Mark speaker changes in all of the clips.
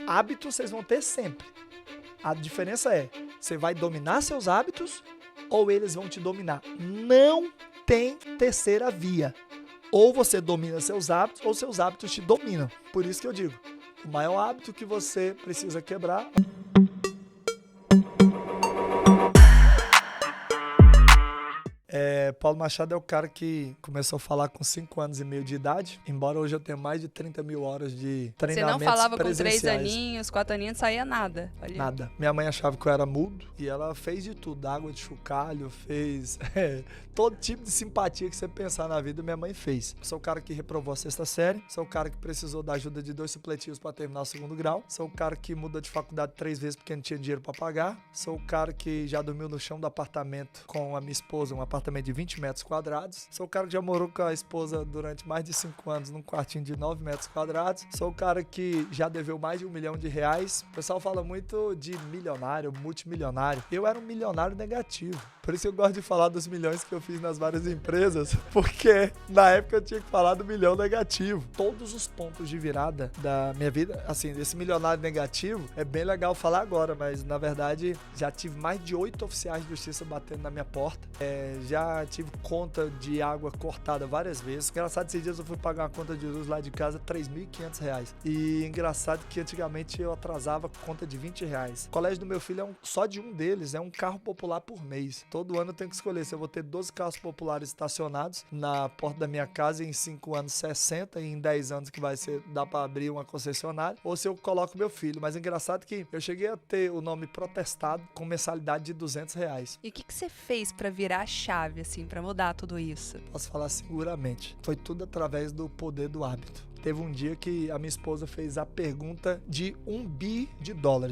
Speaker 1: Hábitos vocês vão ter sempre. A diferença é, você vai dominar seus hábitos ou eles vão te dominar. Não tem terceira via. Ou você domina seus hábitos ou seus hábitos te dominam. Por isso que eu digo, o maior hábito que você precisa quebrar... Paulo Machado é o cara que começou a falar com 5 anos e meio de idade, embora hoje eu tenha mais de 30 mil horas de treinamentos presenciais.
Speaker 2: Você não falava com 3 aninhos, 4 aninhos, não saía nada. Ali.
Speaker 1: Nada. Minha mãe achava que eu era mudo e ela fez de tudo. Água de chocalho, fez todo tipo de simpatia que você pensar na vida, minha mãe fez. Sou o cara que reprovou a 6ª série, sou o cara que precisou da ajuda de 2 supletivos para terminar o 2º grau, sou o cara que muda de faculdade 3 vezes porque não tinha dinheiro para pagar, sou o cara que já dormiu no chão do apartamento com a minha esposa, um apartamento de 20 metros quadrados, sou o cara que já morou com a esposa durante mais de 5 anos num quartinho de 9 metros quadrados, sou o cara que já deveu mais de R$1 milhão. O pessoal fala muito de milionário, multimilionário. Eu era um milionário negativo. Por isso eu gosto de falar dos milhões que eu fiz nas várias empresas, porque na época eu tinha que falar do milhão negativo. Todos os pontos de virada da minha vida, assim, desse milionário negativo, é bem legal falar agora, mas na verdade já tive mais de 8 oficiais de justiça batendo na minha porta. Já tive conta de água cortada várias vezes. Engraçado, esses dias eu fui pagar uma conta de luz lá de casa, R$3.500. E engraçado que antigamente eu atrasava conta de R$20. O colégio do meu filho só de um deles é um carro popular por mês. Todo ano eu tenho que escolher se eu vou ter 12 carros populares estacionados na porta da minha casa em 5 anos 60 e em 10 anos que dá pra abrir uma concessionária, ou se eu coloco meu filho. Mas engraçado que eu cheguei a ter o nome protestado com mensalidade de R$200.
Speaker 2: E o que você fez pra virar a chave, assim, pra mudar tudo isso?
Speaker 1: Posso falar seguramente. Foi tudo através do poder do hábito. Teve um dia que a minha esposa fez a pergunta de $1 bi,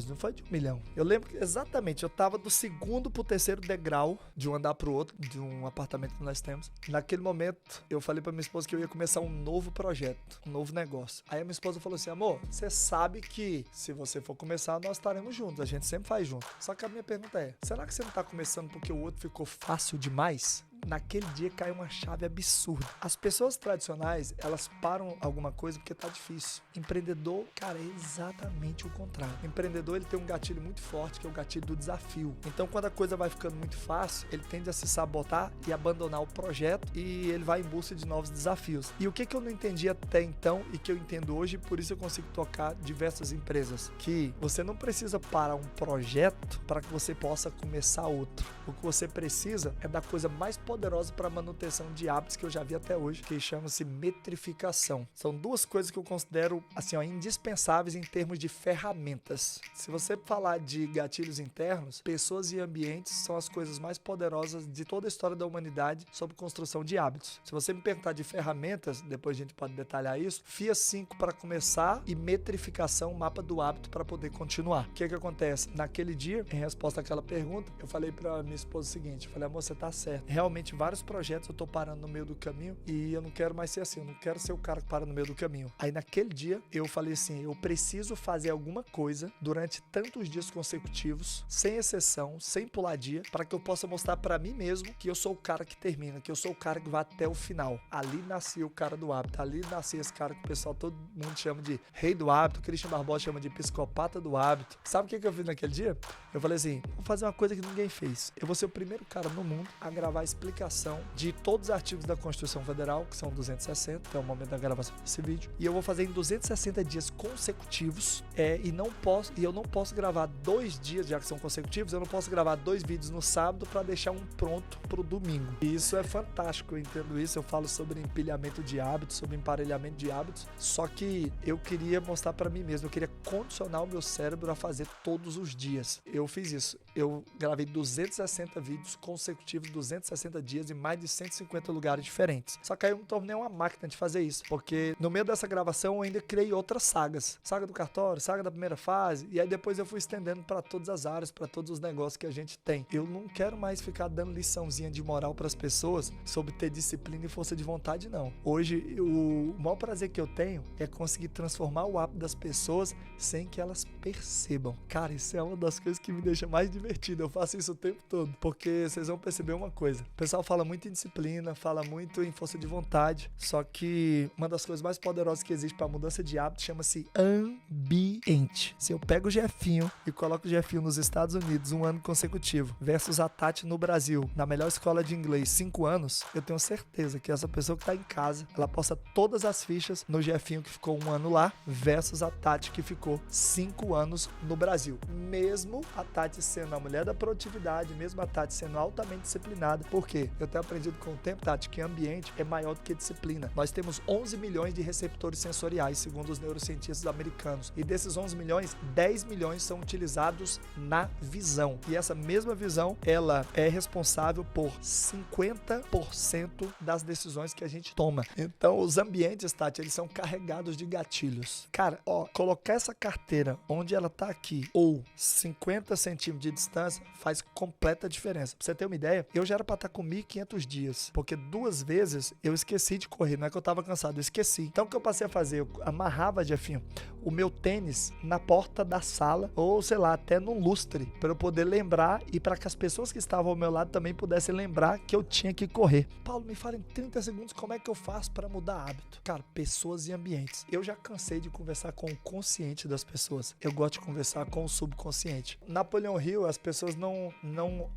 Speaker 1: não foi de 1 milhão. Eu lembro que exatamente, eu tava do 2º pro 3º degrau de um andar pro outro, de um apartamento que nós temos. Naquele momento, eu falei pra minha esposa que eu ia começar um novo projeto, um novo negócio. Aí a minha esposa falou assim, amor, você sabe que se você for começar, nós estaremos juntos, a gente sempre faz junto. Só que a minha pergunta é, será que você não tá começando porque o outro ficou fácil demais? Naquele dia caiu uma chave absurda. As pessoas tradicionais, elas param alguma coisa porque tá difícil. Empreendedor, cara, é exatamente o contrário. Empreendedor, ele tem um gatilho muito forte, que é o gatilho do desafio. Então, quando a coisa vai ficando muito fácil, ele tende a se sabotar e abandonar o projeto e ele vai em busca de novos desafios. E o que eu não entendi até então e que eu entendo hoje, por isso eu consigo tocar diversas empresas, que você não precisa parar um projeto para que você possa começar outro. O que você precisa é da coisa mais poderosa para manutenção de hábitos que eu já vi até hoje, que chama-se metrificação. São 2 coisas que eu considero assim, indispensáveis em termos de ferramentas. Se você falar de gatilhos internos, pessoas e ambientes são as coisas mais poderosas de toda a história da humanidade sobre construção de hábitos. Se você me perguntar de ferramentas, depois a gente pode detalhar isso, FIA 5 para começar e metrificação, mapa do hábito para poder continuar. O que acontece? Naquele dia, em resposta àquela pergunta, eu falei para minha esposa o seguinte, eu falei, amor, você tá certo. Realmente, vários projetos eu tô parando no meio do caminho e eu não quero mais ser assim, eu não quero ser o cara que para no meio do caminho. Aí naquele dia eu falei assim, eu preciso fazer alguma coisa durante tantos dias consecutivos, sem exceção, sem pular dia, para que eu possa mostrar para mim mesmo que eu sou o cara que termina, que eu sou o cara que vai até o final. Ali nascia o cara do hábito, ali nascia esse cara que o pessoal, todo mundo chama de rei do hábito, o Christian Barbosa chama de psicopata do hábito. Sabe o que eu fiz naquele dia? Eu falei assim, vou fazer uma coisa que ninguém fez. Eu vou ser o primeiro cara no mundo a gravar a explicação de todos os artigos da Constituição Federal, que são 260, até o momento da gravação desse vídeo, e eu vou fazer em 260 dias consecutivos, e eu não posso gravar 2 dias, já que são consecutivos, eu não posso gravar 2 vídeos no sábado para deixar um pronto pro domingo. E isso é fantástico, eu entendo isso, eu falo sobre empilhamento de hábitos, sobre emparelhamento de hábitos, só que eu queria mostrar para mim mesmo, eu queria condicionar o meu cérebro a fazer todos os dias. Eu fiz isso, eu gravei 260 vídeos consecutivos, 260 dias em mais de 150 lugares diferentes. Só que aí eu me tornei uma máquina de fazer isso, porque no meio dessa gravação eu ainda criei outras sagas. Saga do cartório, saga da primeira fase, e aí depois eu fui estendendo para todas as áreas, para todos os negócios que a gente tem. Eu não quero mais ficar dando liçãozinha de moral para as pessoas sobre ter disciplina e força de vontade, não. Hoje, o maior prazer que eu tenho é conseguir transformar o hábito das pessoas sem que elas percebam. Cara, isso é uma das coisas que me deixa mais divertido. Eu faço isso o tempo todo, porque vocês vão perceber uma coisa. pessoal fala muito em disciplina, fala muito em força de vontade, só que uma das coisas mais poderosas que existe para mudança de hábito chama-se ambiente. Se eu pego o Jefinho e coloco o Jefinho nos Estados Unidos 1 ano consecutivo versus a Tati no Brasil, na melhor escola de inglês 5 anos, eu tenho certeza que essa pessoa que tá em casa, ela posta todas as fichas no Jefinho que ficou 1 ano lá versus a Tati que ficou 5 anos no Brasil. Mesmo a Tati sendo a mulher da produtividade, mesmo a Tati sendo altamente disciplinada. Por quê? Eu tenho aprendido com o tempo, Tati, que ambiente é maior do que disciplina. Nós temos 11 milhões de receptores sensoriais, segundo os neurocientistas americanos. E desses 11 milhões, 10 milhões são utilizados na visão. E essa mesma visão, ela é responsável por 50% das decisões que a gente toma. Então, os ambientes, Tati, eles são carregados de gatilhos. Cara, colocar essa carteira onde ela tá aqui ou 50 centímetros de distância faz completa diferença. Pra você ter uma ideia, eu já era pra estar com 1.500 dias, porque 2 vezes eu esqueci de correr, não é que eu tava cansado, eu esqueci. Então o que eu passei a fazer? Eu amarrava, Jefinho, o meu tênis na porta da sala, ou sei lá, até num lustre, para eu poder lembrar e para que as pessoas que estavam ao meu lado também pudessem lembrar que eu tinha que correr. Paulo, me fala em 30 segundos como é que eu faço para mudar hábito. Cara, pessoas e ambientes. Eu já cansei de conversar com o consciente das pessoas. Eu gosto de conversar com o subconsciente. Napoleão Hill, as pessoas não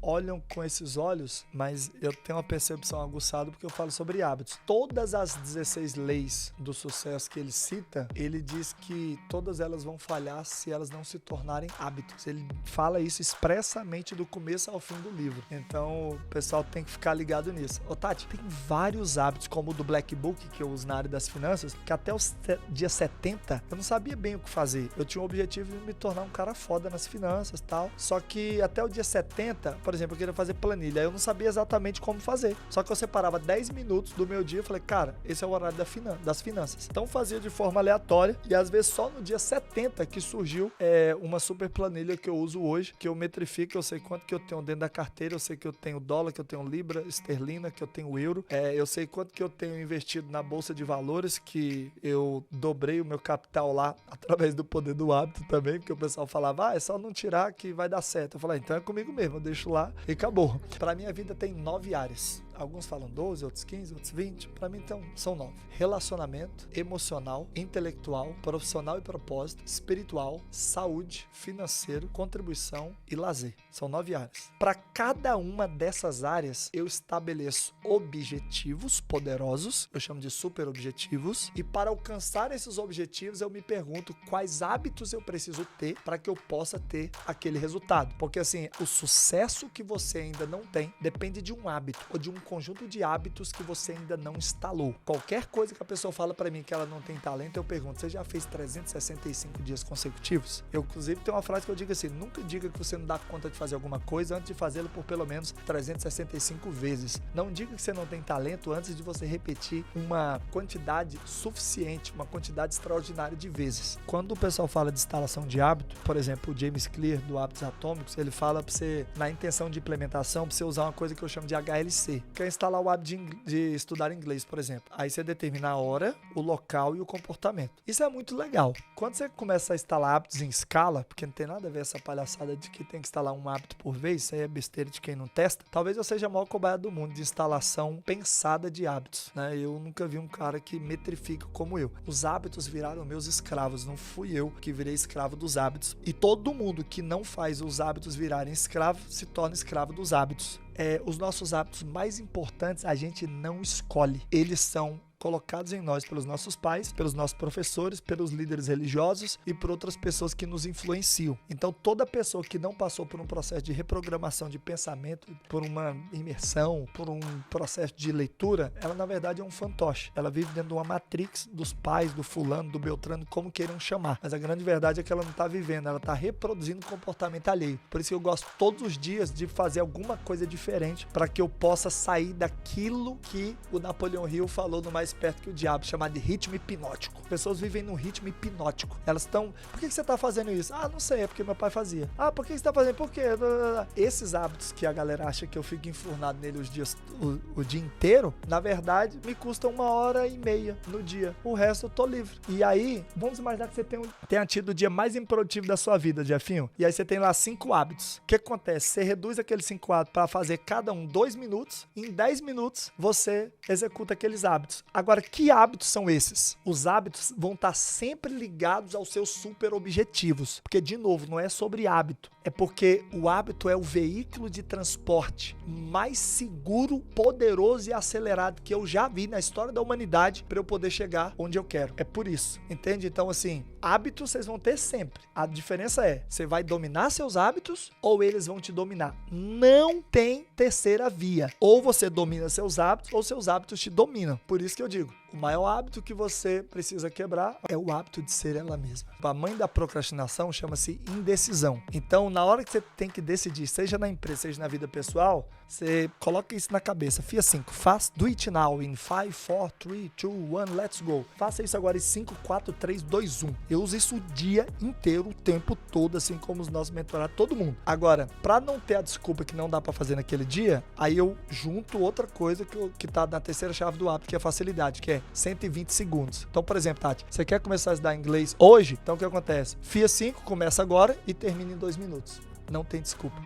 Speaker 1: olham com esses olhos, mas eu tenho uma percepção aguçada porque eu falo sobre hábitos. Todas as 16 leis do sucesso que ele cita, ele diz que todas elas vão falhar se elas não se tornarem hábitos. Ele fala isso expressamente do começo ao fim do livro. Então, o pessoal tem que ficar ligado nisso. Ô, Tati, tem vários hábitos, como o do Black Book, que eu uso na área das finanças, que até os dia 70, eu não sabia bem o que fazer. Eu tinha o objetivo de me tornar um cara foda nas finanças e tal. Só que até o dia 70, por exemplo, eu queria fazer planilha. Eu não sabia exatamente como fazer. Só que eu separava 10 minutos do meu dia e falei, cara, esse é o horário das finanças. Então fazia de forma aleatória e às vezes só no dia 70 que surgiu uma super planilha que eu uso hoje, que eu metrifico, eu sei quanto que eu tenho dentro da carteira, eu sei que eu tenho dólar, que eu tenho libra esterlina, que eu tenho euro, eu sei quanto que eu tenho investido na bolsa de valores, que eu dobrei o meu capital lá através do poder do hábito também, porque o pessoal falava, é só não tirar que vai dar certo. Eu falei, então é comigo mesmo, eu deixo lá e acabou. Pra minha vida tem 9 áreas. Alguns falam 12, outros 15, outros 20. Pra mim, então, são 9. Relacionamento, emocional, intelectual, profissional e propósito, espiritual, saúde, financeiro, contribuição e lazer. São 9 áreas. Para cada uma dessas áreas, eu estabeleço objetivos poderosos, eu chamo de super objetivos, e para alcançar esses objetivos, eu me pergunto quais hábitos eu preciso ter para que eu possa ter aquele resultado. Porque, assim, o sucesso que você ainda não tem depende de um hábito ou de um conjunto de hábitos que você ainda não instalou. Qualquer coisa que a pessoa fala pra mim que ela não tem talento, eu pergunto, você já fez 365 dias consecutivos? Eu, inclusive, tenho uma frase que eu digo assim, nunca diga que você não dá conta de fazer alguma coisa antes de fazê-lo por pelo menos 365 vezes. Não diga que você não tem talento antes de você repetir uma quantidade suficiente, uma quantidade extraordinária de vezes. Quando o pessoal fala de instalação de hábito, por exemplo, o James Clear do Hábitos Atômicos, ele fala pra você, na intenção de implementação, pra você usar uma coisa que eu chamo de HLC. Quer instalar o hábito de estudar inglês, por exemplo. Aí você determina a hora, o local e o comportamento. Isso é muito legal. Quando você começa a instalar hábitos em escala, porque não tem nada a ver essa palhaçada de que tem que instalar um hábito por vez, isso aí é besteira de quem não testa, talvez eu seja a maior cobaia do mundo de instalação pensada de hábitos, né? Eu nunca vi um cara que metrifica como eu. Os hábitos viraram meus escravos, não fui eu que virei escravo dos hábitos. E todo mundo que não faz os hábitos virarem escravo, se torna escravo dos hábitos. Os nossos hábitos mais importantes a gente não escolhe. Eles são colocados em nós pelos nossos pais, pelos nossos professores, pelos líderes religiosos e por outras pessoas que nos influenciam. Então, toda pessoa que não passou por um processo de reprogramação de pensamento, por uma imersão, por um processo de leitura, ela na verdade é um fantoche. Ela vive dentro de uma matrix dos pais, do fulano, do beltrano, como queiram chamar. Mas a grande verdade é que ela não está vivendo, ela está reproduzindo comportamento alheio. Por isso que eu gosto todos os dias de fazer alguma coisa diferente para que eu possa sair daquilo que o Napoleão Hill falou no Mais mais perto que o diabo, chamado de ritmo hipnótico. Pessoas vivem num ritmo hipnótico. Elas estão... Por que você tá fazendo isso? Ah, não sei, é porque meu pai fazia. Ah, por que você tá fazendo? Por quê? Esses hábitos que a galera acha que eu fico enfurnado nele o dia inteiro, na verdade, me custam 1h30 no dia. O resto eu tô livre. E aí, vamos imaginar que você tenha tido o dia mais improdutivo da sua vida, Jefinho. E aí você tem lá 5 hábitos. O que acontece? Você reduz aqueles 5 hábitos para fazer cada um 2 minutos. Em 10 minutos, você executa aqueles hábitos. Agora, que hábitos são esses? Os hábitos vão estar sempre ligados aos seus super objetivos. Porque, de novo, não é sobre hábito. É porque o hábito é o veículo de transporte mais seguro, poderoso e acelerado que eu já vi na história da humanidade para eu poder chegar onde eu quero. É por isso, entende? Então, assim, hábitos vocês vão ter sempre. A diferença é, você vai dominar seus hábitos ou eles vão te dominar. Não tem terceira via. Ou você domina seus hábitos ou seus hábitos te dominam. Por isso que eu digo, o maior hábito que você precisa quebrar é o hábito de ser ela mesma. A mãe da procrastinação chama-se indecisão. Então, na hora que você tem que decidir, seja na empresa, seja na vida pessoal, você coloca isso na cabeça. FIA 5, do it now in 5, 4, 3, 2, 1, let's go. Faça isso agora em 5, 4, 3, 2, 1. Eu uso isso o dia inteiro, o tempo todo, assim como os nossos mentorados, todo mundo. Agora, pra não ter a desculpa que não dá pra fazer naquele dia, aí eu junto outra coisa que tá na terceira chave do hábito, que é a facilidade, que é 120 segundos. Então, por exemplo, Tati, você quer começar a estudar inglês hoje? Então, o que acontece? FIA 5 começa agora e termina em 2 minutos. Não tem desculpa.